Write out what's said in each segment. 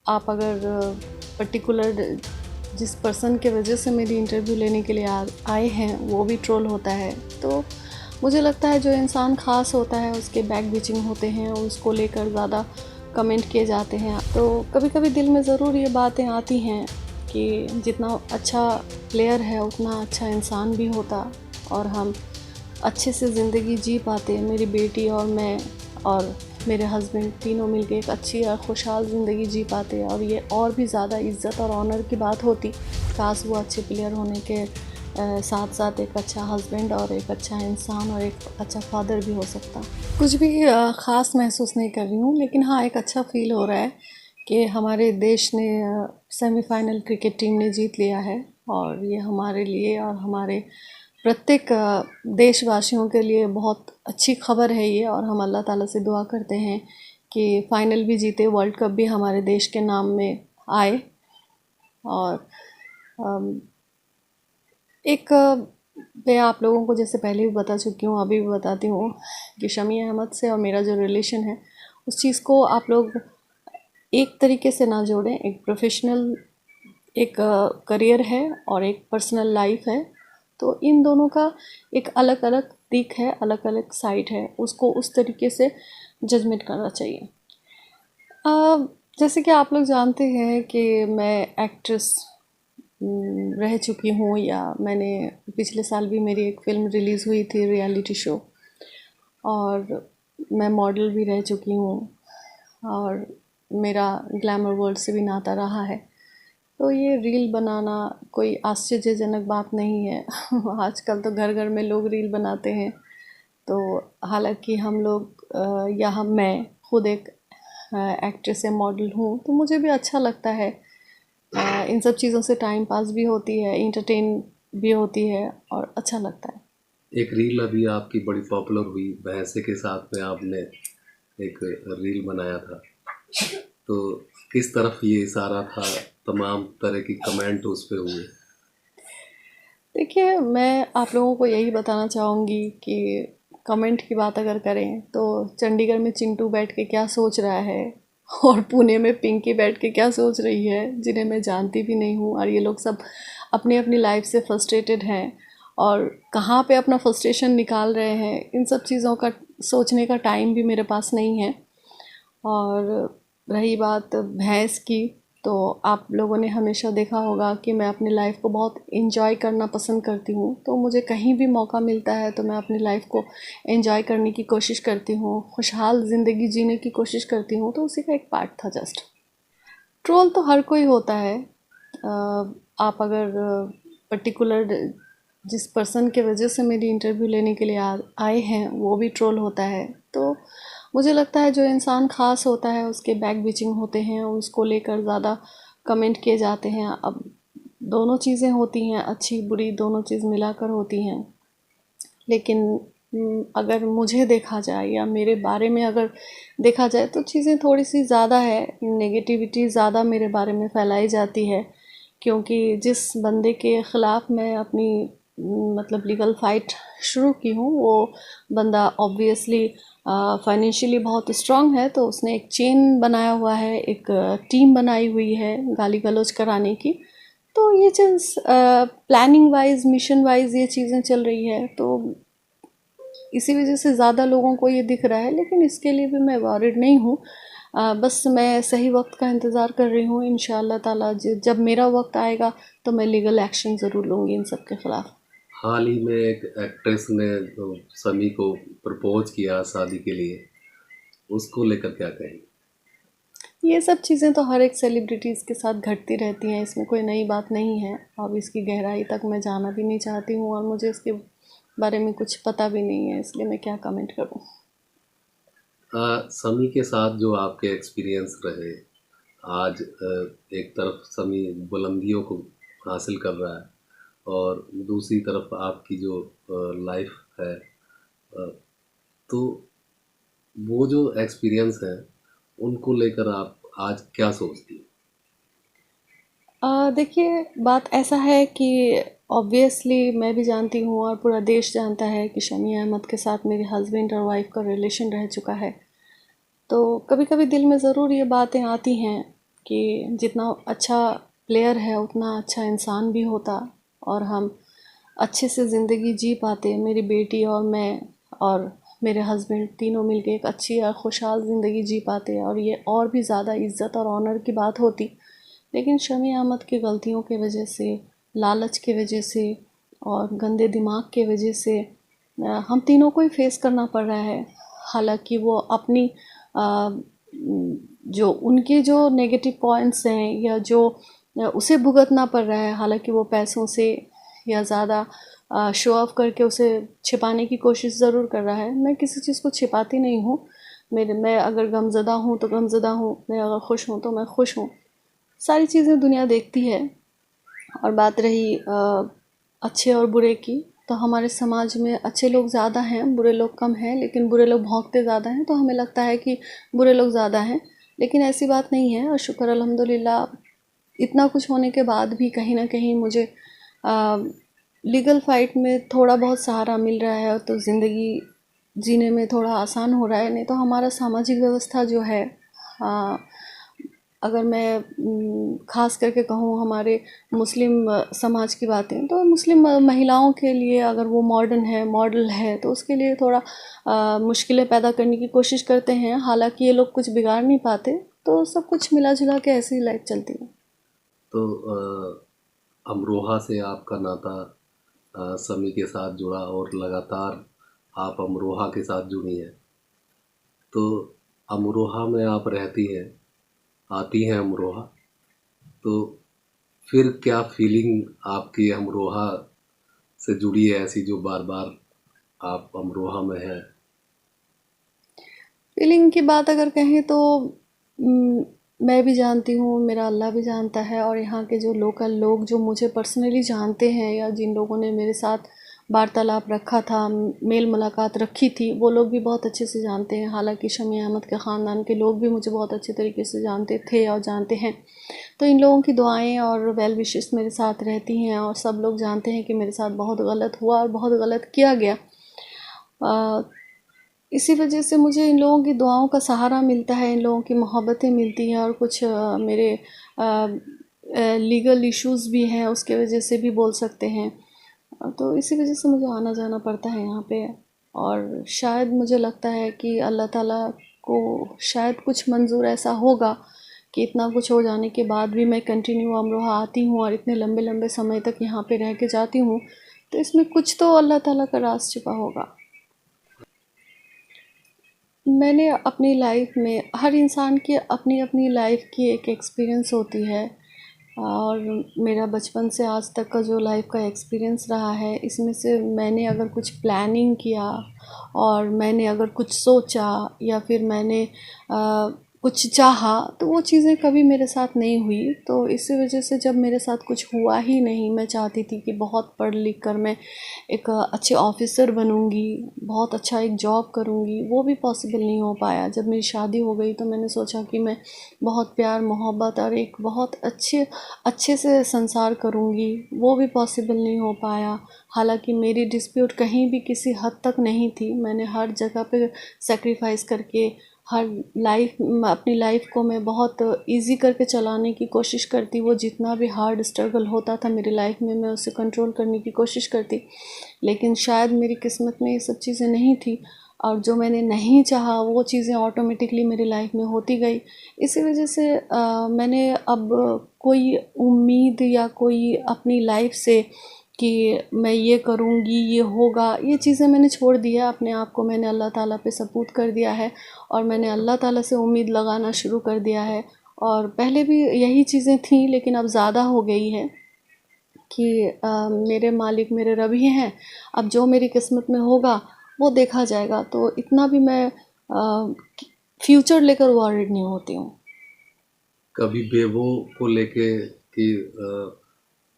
आप अगर पर्टिकुलर जिस पर्सन के वजह से मेरी इंटरव्यू लेने के लिए आए हैं वो भी ट्रोल होता है, तो मुझे लगता है जो इंसान ख़ास होता है उसके बैक बिचिंग होते हैं, उसको लेकर ज़्यादा कमेंट किए जाते हैं। तो कभी कभी दिल में ज़रूर ये बातें आती हैं कि जितना अच्छा प्लेयर है उतना अच्छा इंसान भी होता और हम अच्छे से ज़िंदगी जी पाते, मेरी बेटी और मैं और मेरे हस्बैंड तीनों मिलके एक अच्छी और खुशहाल ज़िंदगी जी पाते और ये और भी ज़्यादा इज़्ज़त और ऑनर की बात होती। काश वो अच्छे प्लेयर होने के साथ साथ एक अच्छा हस्बैंड और एक अच्छा इंसान और एक अच्छा फादर भी हो सकता। कुछ भी ख़ास महसूस नहीं कर रही हूँ, लेकिन हाँ एक अच्छा फील हो रहा है कि हमारे देश ने सेमीफाइनल क्रिकेट टीम ने जीत लिया है और ये हमारे लिए और हमारे प्रत्येक देशवासियों के लिए बहुत अच्छी खबर है ये। और हम अल्लाह ताला से दुआ करते हैं कि फ़ाइनल भी जीते, वर्ल्ड कप भी हमारे देश के नाम में आए। और एक मैं आप लोगों को जैसे पहले भी बता चुकी हूँ, अभी भी बताती हूँ कि शमी अहमद से और मेरा जो रिलेशन है उस चीज़ को आप लोग एक तरीके से ना जोड़ें। एक प्रोफेशनल एक करियर है और एक पर्सनल लाइफ है, तो इन दोनों का एक अलग अलग दिख है, अलग अलग साइड है, उसको उस तरीके से जजमेंट करना चाहिए। जैसे कि आप लोग जानते हैं कि मैं एक्ट्रेस रह चुकी हूँ, या मैंने पिछले साल भी मेरी एक फ़िल्म रिलीज़ हुई थी रियलिटी शो, और मैं मॉडल भी रह चुकी हूँ और मेरा ग्लैमर वर्ल्ड से भी नाता रहा है। तो ये रील बनाना कोई आश्चर्यजनक बात नहीं है। आजकल तो घर घर में लोग रील बनाते हैं। तो हालांकि हम लोग या मैं खुद एक एक्ट्रेस या मॉडल हूँ, तो मुझे भी अच्छा लगता है। इन सब चीज़ों से टाइम पास भी होती है, इंटरटेन भी होती है और अच्छा लगता है। एक रील अभी आपकी बड़ी पॉपुलर हुई, भैंसे के साथ में आपने एक रील बनाया था, तो किस तरफ ये इशारा था? तमाम तरह की कमेंट उस पे हुए। देखिए, मैं आप लोगों को यही बताना चाहूँगी कि कमेंट की बात अगर करें तो चंडीगढ़ में चिंटू बैठ के क्या सोच रहा है और पुणे में पिंकी बैठ के क्या सोच रही है, जिन्हें मैं जानती भी नहीं हूँ, और ये लोग सब अपनी अपनी लाइफ से फ्रस्ट्रेटेड हैं और कहाँ पे अपना फ्रस्ट्रेशन निकाल रहे हैं, इन सब चीज़ों का सोचने का टाइम भी मेरे पास नहीं है। और रही बात भैंस की, तो आप लोगों ने हमेशा देखा होगा कि मैं अपनी लाइफ को बहुत एंजॉय करना पसंद करती हूँ, तो मुझे कहीं भी मौका मिलता है तो मैं अपनी लाइफ को एंजॉय करने की कोशिश करती हूँ, खुशहाल ज़िंदगी जीने की कोशिश करती हूँ। तो उसी का एक पार्ट था जस्ट। ट्रोल तो हर कोई होता है। आप अगर पर्टिकुलर जिस पर्सन के वजह से मेरी इंटरव्यू लेने के लिए आए हैं वो भी ट्रोल होता है, तो मुझे लगता है जो इंसान ख़ास होता है उसके बैक बिचिंग होते हैं, उसको लेकर ज़्यादा कमेंट किए जाते हैं। अब दोनों चीज़ें होती हैं, अच्छी बुरी दोनों चीज़ मिलाकर होती हैं। लेकिन अगर मुझे देखा जाए या मेरे बारे में अगर देखा जाए तो चीज़ें थोड़ी सी ज़्यादा है, नेगेटिविटी ज़्यादा मेरे बारे में फैलाई जाती है, क्योंकि जिस बंदे के ख़िलाफ़ मैं अपनी मतलब लीगल फ़ाइट शुरू की हूँ वो बंदा ऑब्वियसली फाइनेंशियली बहुत स्ट्रांग है, तो उसने एक चेन बनाया हुआ है, एक टीम बनाई हुई है गाली गलौज कराने की। तो ये चीज़ प्लानिंग वाइज मिशन वाइज ये चीज़ें चल रही है, तो इसी वजह से ज़्यादा लोगों को ये दिख रहा है। लेकिन इसके लिए भी मैं वॉरिड नहीं हूँ, बस मैं सही वक्त का इंतज़ार कर रही हूँ। इंशाअल्लाह ताला जब मेरा वक्त आएगा तो मैं लीगल एक्शन ज़रूर लूँगी इन सब के ख़िलाफ़। हाल ही में एक एक्ट्रेस ने तो समी को प्रपोज किया शादी के लिए, उसको लेकर क्या कहेंगे? ये सब चीज़ें तो हर एक सेलिब्रिटीज़ के साथ घटती रहती हैं, इसमें कोई नई बात नहीं है। अब इसकी गहराई तक मैं जाना भी नहीं चाहती हूँ और मुझे इसके बारे में कुछ पता भी नहीं है, इसलिए मैं क्या कमेंट करूँ। समी के साथ जो आपके एक्सपीरियंस रहे, आज एक तरफ समी बुलंदियों को हासिल कर रहा है और दूसरी तरफ आपकी जो लाइफ है, तो वो जो एक्सपीरियंस है उनको लेकर आप आज क्या सोचती हैं? देखिए, बात ऐसा है कि ऑब्वियसली मैं भी जानती हूँ और पूरा देश जानता है कि शमी अहमद के साथ मेरे हस्बैंड और वाइफ का रिलेशन रह चुका है। तो कभी कभी दिल में ज़रूर ये बातें आती हैं कि जितना अच्छा प्लेयर है उतना अच्छा इंसान भी होता और हम अच्छे से ज़िंदगी जी पाते, मेरी बेटी और मैं और मेरे हस्बैंड तीनों मिलके एक अच्छी और खुशहाल ज़िंदगी जी पाते और ये और भी ज़्यादा इज़्ज़त और ऑनर की बात होती। लेकिन शमी अहमद की गलतियों की वजह से, लालच की वजह से और गंदे दिमाग की वजह से हम तीनों को ही फेस करना पड़ रहा है। हालांकि वो अपनी जो उनके जो नेगेटिव पॉइंट्स हैं या जो उसे भुगतना पड़ रहा है, हालांकि वो पैसों से या ज़्यादा शो ऑफ करके उसे छिपाने की कोशिश ज़रूर कर रहा है। मैं किसी चीज़ को छिपाती नहीं हूँ। मैं अगर गमज़दा हूँ तो गमज़दा हूँ, मैं अगर खुश हूँ तो मैं खुश हूँ। सारी चीज़ें दुनिया देखती है। और बात रही अच्छे और बुरे की, तो हमारे समाज में अच्छे लोग ज़्यादा हैं, बुरे लोग कम हैं, लेकिन बुरे लोग भौंकते ज़्यादा हैं, तो हमें लगता है कि बुरे लोग ज़्यादा हैं, लेकिन ऐसी बात नहीं है। और शुक्र अल्हम्दुलिल्लाह, इतना कुछ होने के बाद भी कहीं ना कहीं मुझे लीगल फाइट में थोड़ा बहुत सहारा मिल रहा है, तो ज़िंदगी जीने में थोड़ा आसान हो रहा है। नहीं तो हमारा सामाजिक व्यवस्था जो है, अगर मैं ख़ास करके कहूँ हमारे मुस्लिम समाज की बातें, तो मुस्लिम महिलाओं के लिए अगर वो मॉडर्न है, मॉडल है, तो उसके लिए थोड़ा मुश्किलें पैदा करने की कोशिश करते हैं। हालांकि ये लोग कुछ बिगाड़ नहीं पाते, तो सब कुछ मिला जुला के ऐसी लाइफ चलती है। तो अमरोहा से आपका नाता समी के साथ जुड़ा और लगातार आप अमरोहा के साथ जुड़ी हैं। तो अमरोहा में आप रहती हैं, आती हैं अमरोहा, तो फिर क्या फीलिंग आपकी अमरोहा से जुड़ी है ऐसी जो बार बार आप अमरोहा में हैं? फीलिंग की बात अगर कहें तो म, मैं भी जानती हूँ, मेरा अल्लाह भी जानता है, और यहाँ के जो लोकल लोग जो मुझे पर्सनली जानते हैं या जिन लोगों ने मेरे साथ वार्तालाप रखा था, मेल मुलाकात रखी थी, वो लोग भी बहुत अच्छे से जानते हैं। हालांकि शमी अहमद के ख़ानदान के लोग भी मुझे बहुत अच्छे तरीके से जानते थे और जानते हैं। तो इन लोगों की दुआएं और वेल विशेस मेरे साथ रहती हैं, और सब लोग जानते हैं कि मेरे साथ बहुत गलत हुआ और बहुत गलत किया गया। इसी वजह से मुझे इन लोगों की दुआओं का सहारा मिलता है, इन लोगों की मोहब्बतें मिलती हैं, और कुछ मेरे लीगल इश्यूज़ भी हैं, उसके वजह से भी बोल सकते हैं। तो इसी वजह से मुझे आना जाना पड़ता है यहाँ पे। और शायद मुझे लगता है कि अल्लाह ताला को शायद कुछ मंजूर ऐसा होगा कि इतना कुछ हो जाने के बाद भी मैं कंटिन्यू अमरोहा आती हूँ और इतने लंबे लंबे समय तक यहाँ पे रह के जाती हूँ। तो इसमें कुछ तो अल्लाह ताला का राज छिपा होगा। मैंने अपनी लाइफ में, हर इंसान की अपनी अपनी लाइफ की एक एक्सपीरियंस होती है, और मेरा बचपन से आज तक का जो लाइफ का एक्सपीरियंस रहा है, इसमें से मैंने अगर कुछ प्लानिंग किया और मैंने अगर कुछ सोचा या फिर मैंने कुछ चाहा, तो वो चीज़ें कभी मेरे साथ नहीं हुई। तो इसी वजह से जब मेरे साथ कुछ हुआ ही नहीं, मैं चाहती थी कि बहुत पढ़ लिख कर मैं एक अच्छे ऑफिसर बनूंगी, बहुत अच्छा एक जॉब करूंगी, वो भी पॉसिबल नहीं हो पाया। जब मेरी शादी हो गई तो मैंने सोचा कि मैं बहुत प्यार मोहब्बत और एक बहुत अच्छे अच्छे से संसार करूंगी, वो भी पॉसिबल नहीं हो पाया। हालांकि मेरी डिस्प्यूट कहीं भी किसी हद तक नहीं थी, मैंने हर जगह पे सेक्रीफाइस करके हर अपनी लाइफ को मैं बहुत इजी करके चलाने की कोशिश करती। वो जितना भी हार्ड स्ट्रगल होता था मेरी लाइफ में, मैं उसे कंट्रोल करने की कोशिश करती। लेकिन शायद मेरी किस्मत में ये सब चीज़ें नहीं थी, और जो मैंने नहीं चाहा वो चीज़ें ऑटोमेटिकली मेरी लाइफ में होती गई। इसी वजह से मैंने अब कोई उम्मीद या कोई अपनी लाइफ से कि मैं ये करूँगी, ये होगा, ये चीज़ें मैंने छोड़ दिया। अपने आप को मैंने अल्लाह ताला पे सपूत कर दिया है, और मैंने अल्लाह ताला से उम्मीद लगाना शुरू कर दिया है। और पहले भी यही चीज़ें थी, लेकिन अब ज़्यादा हो गई है कि मेरे मालिक मेरे रब ही हैं। अब जो मेरी किस्मत में होगा वो देखा जाएगा। तो इतना भी मैं फ्यूचर लेकर वॉरिड नहीं होती हूँ। कभी बेबो को लेके कि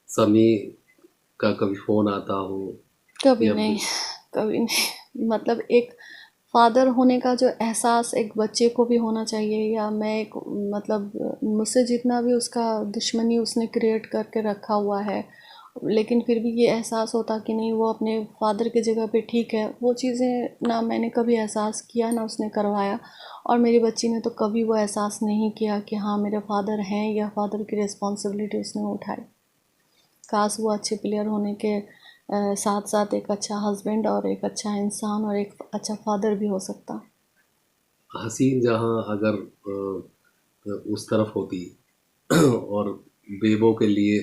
समी का कभी फोन आता हो? कभी या नहीं, कभी नहीं। मतलब एक फादर होने का जो एहसास एक बच्चे को भी होना चाहिए, या मैं एक, मतलब मुझसे जितना भी उसका दुश्मनी उसने क्रिएट करके रखा हुआ है, लेकिन फिर भी ये एहसास होता कि नहीं, वो अपने फादर की जगह पे ठीक है, वो चीज़ें ना मैंने कभी एहसास किया ना उसने करवाया। और मेरी बच्ची ने तो कभी वो एहसास नहीं किया कि हाँ मेरे फादर हैं, या फादर की रिस्पॉन्सिबिलिटी उसने उठाई। काश वो अच्छे प्लेयर होने के साथ साथ एक अच्छा हस्बैंड और एक अच्छा इंसान और एक अच्छा फादर भी हो सकता। हसीन जहाँ अगर उस तरफ होती और बेबों के लिए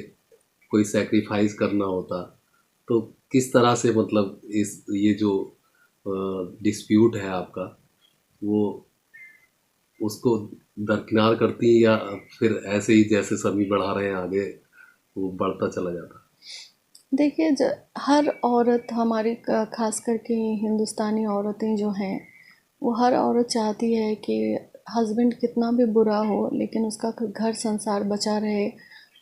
कोई सेक्रीफाइस करना होता, तो किस तरह से मतलब इस ये जो डिस्प्यूट है आपका, वो उसको दरकिनार करती, या फिर ऐसे ही जैसे सभी बढ़ा रहे हैं आगे वो बढ़ता चला जाता? देखिए, हर औरत हमारी खास करके हिंदुस्तानी औरतें जो हैं, वो हर औरत चाहती है कि हस्बैंड कितना भी बुरा हो लेकिन उसका घर संसार बचा रहे।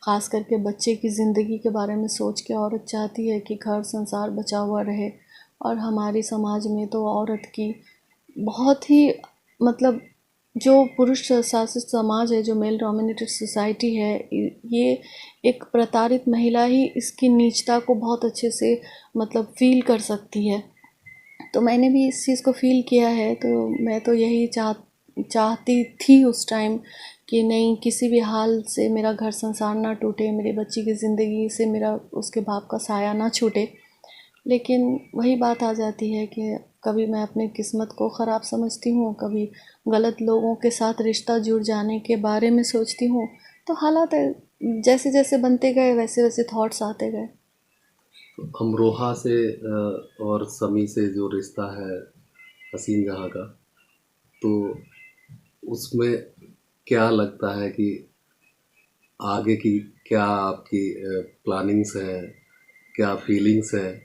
ख़ास करके बच्चे की ज़िंदगी के बारे में सोच के औरत चाहती है कि घर संसार बचा हुआ रहे। और हमारी समाज में तो औरत की बहुत ही मतलब जो पुरुष शासित समाज है, जो मेल डोमिनेटेड सोसाइटी है, ये एक प्रताड़ित महिला ही इसकी नीचता को बहुत अच्छे से मतलब फ़ील कर सकती है। तो मैंने भी इस चीज़ को फ़ील किया है। तो मैं तो यही चाहती थी उस टाइम कि नहीं, किसी भी हाल से मेरा घर संसार ना टूटे, मेरी बच्ची की ज़िंदगी से मेरा उसके बाप का साया ना छूटे। लेकिन वही बात आ जाती है कि कभी मैं अपनी किस्मत को ख़राब समझती हूँ, कभी गलत लोगों के साथ रिश्ता जुड़ जाने के बारे में सोचती हूँ। तो हालात जैसे जैसे बनते गए वैसे वैसे थॉट्स आते गए। तो अमरोहा से और समी से जो रिश्ता है हसीन जहाँ का, तो उसमें क्या लगता है कि आगे की क्या आपकी प्लानिंग्स हैं, क्या फीलिंग्स हैं?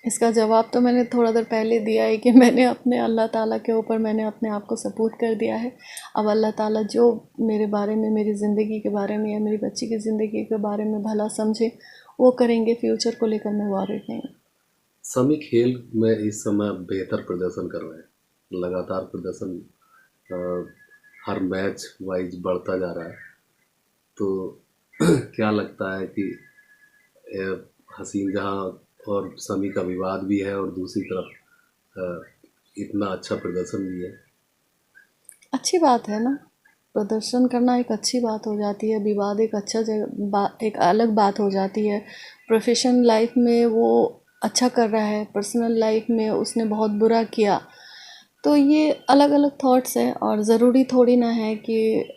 इसका जवाब तो मैंने थोड़ा देर पहले दिया है कि मैंने अपने अल्लाह ताला के ऊपर मैंने अपने आप को सपूत कर दिया है। अब अल्लाह ताला जो मेरे बारे में, मेरी ज़िंदगी के बारे में या मेरी बच्ची की ज़िंदगी के बारे में भला समझे, वो करेंगे। फ्यूचर को लेकर मैं वॉरिड नहीं हूँ। समी खेल में इस समय बेहतर प्रदर्शन कर रहे हैं, लगातार प्रदर्शन अ, हर मैच वाइज बढ़ता जा रहा है। तो क्या लगता है कि हसीन जहाँ और समी का विवाद भी है और दूसरी तरफ इतना अच्छा प्रदर्शन भी है? अच्छी बात है ना, प्रदर्शन करना एक अच्छी बात हो जाती है, विवाद एक अच्छा एक अलग बात हो जाती है। प्रोफेशनल लाइफ में वो अच्छा कर रहा है, पर्सनल लाइफ में उसने बहुत बुरा किया, तो ये अलग अलग थॉट्स हैं। और ज़रूरी थोड़ी ना है कि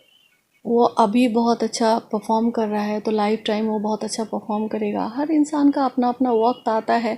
वो अभी बहुत अच्छा परफॉर्म कर रहा है तो लाइफ टाइम वो बहुत अच्छा परफॉर्म करेगा। हर इंसान का अपना अपना वक्त आता है।